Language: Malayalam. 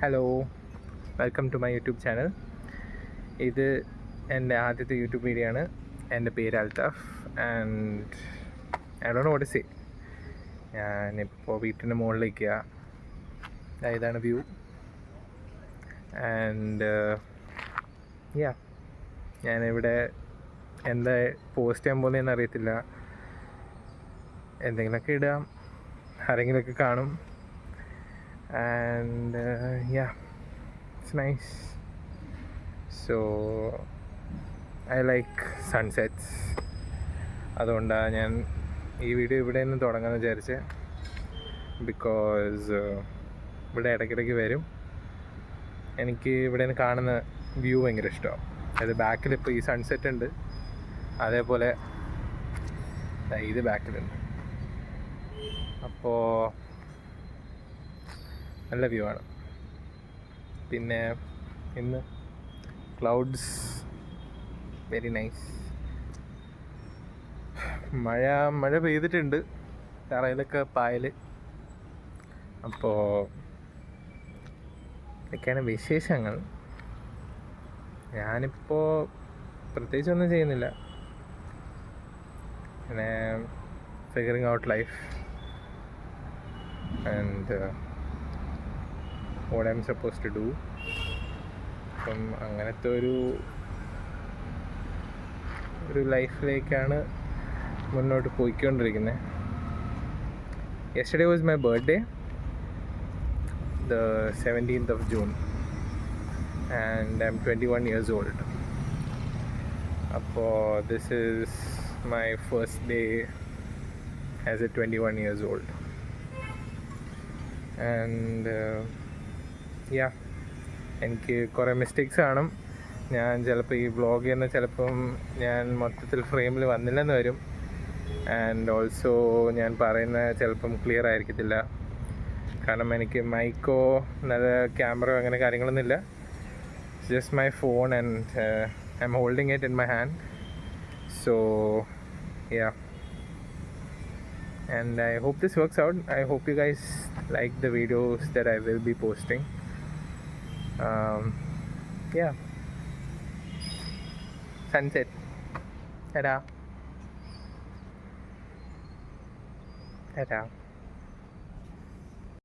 Hello, welcome to my YouTube channel. ഇത് എൻ്റെ ആദ്യത്തെ യൂട്യൂബ് വീഡിയോ ആണ്. എൻ്റെ പേര് Althaf and I don't know what to say. ഞാനിപ്പോൾ വീട്ടിൻ്റെ മുകളിലേക്കാ. ഇതാണ് വ്യൂ ആൻഡ് ഞാനിവിടെ എന്താ പോസ്റ്റ് ചെയ്യാൻ പോകുന്നതെന്ന് അറിയത്തില്ല. എന്തെങ്കിലുമൊക്കെ ഇടാം, ആരെങ്കിലുമൊക്കെ കാണും. And it's nice. So I like sunsets. അതുകൊണ്ടാണ് ഞാൻ ഈ വീഡിയോ ഇവിടെ നിന്ന് തുടങ്ങാമെന്ന് വിചാരിച്ചത്. ബിക്കോസ് ഇവിടെ ഇടയ്ക്കിടയ്ക്ക് വരും. എനിക്ക് ഇവിടെ നിന്ന് കാണുന്ന വ്യൂ ഭയങ്കര ഇഷ്ടമാണ്. അതായത് ബാക്കിലിപ്പോൾ ഈ സൺസെറ്റ് ഉണ്ട്, അതേപോലെ ഇത് ബാക്കിലുണ്ട്. അപ്പോൾ നല്ല വ്യൂ ആണ്. പിന്നെ ഇന്ന് ക്ലൗഡ്സ് വെരി നൈസ്. മഴ പെയ്തിട്ടുണ്ട്, തറയിലൊക്കെ പായൽ. അപ്പോൾ ഇതൊക്കെയാണ് വിശേഷങ്ങൾ. ഞാനിപ്പോൾ പ്രത്യേകിച്ചൊന്നും ചെയ്യുന്നില്ല, പിന്നെ figuring out life and what I'm supposed to do. അപ്പം അങ്ങനത്തെ ഒരു ലൈഫിലേക്കാണ് മുന്നോട്ട് പോയിക്കൊണ്ടിരിക്കുന്നത്. Yesterday was my birthday, the 17th of June, and I'm 21 years old. അപ്പോൾ this is my first day as a 21 years old. And എനിക്ക് കുറേ മിസ്റ്റേക്സ് കാണും. ഞാൻ ചിലപ്പോൾ ഈ വ്ളോഗ് ചെയ്യുന്ന ചിലപ്പം ഞാൻ മൊത്തത്തിൽ ഫ്രെയിമിൽ വന്നില്ലെന്ന് വരും. ആൻഡ് ഓൾസോ ഞാൻ പറയുന്ന ചിലപ്പം ക്ലിയർ ആയിരിക്കത്തില്ല, കാരണം എനിക്ക് മൈക്കോ നല്ല ക്യാമറയോ അങ്ങനെ കാര്യങ്ങളൊന്നുമില്ല. Just my phone and I M holding it in my hand. So and I hope this works out. I hope you guys like the videos that I will be posting. Sunset. Ta-da.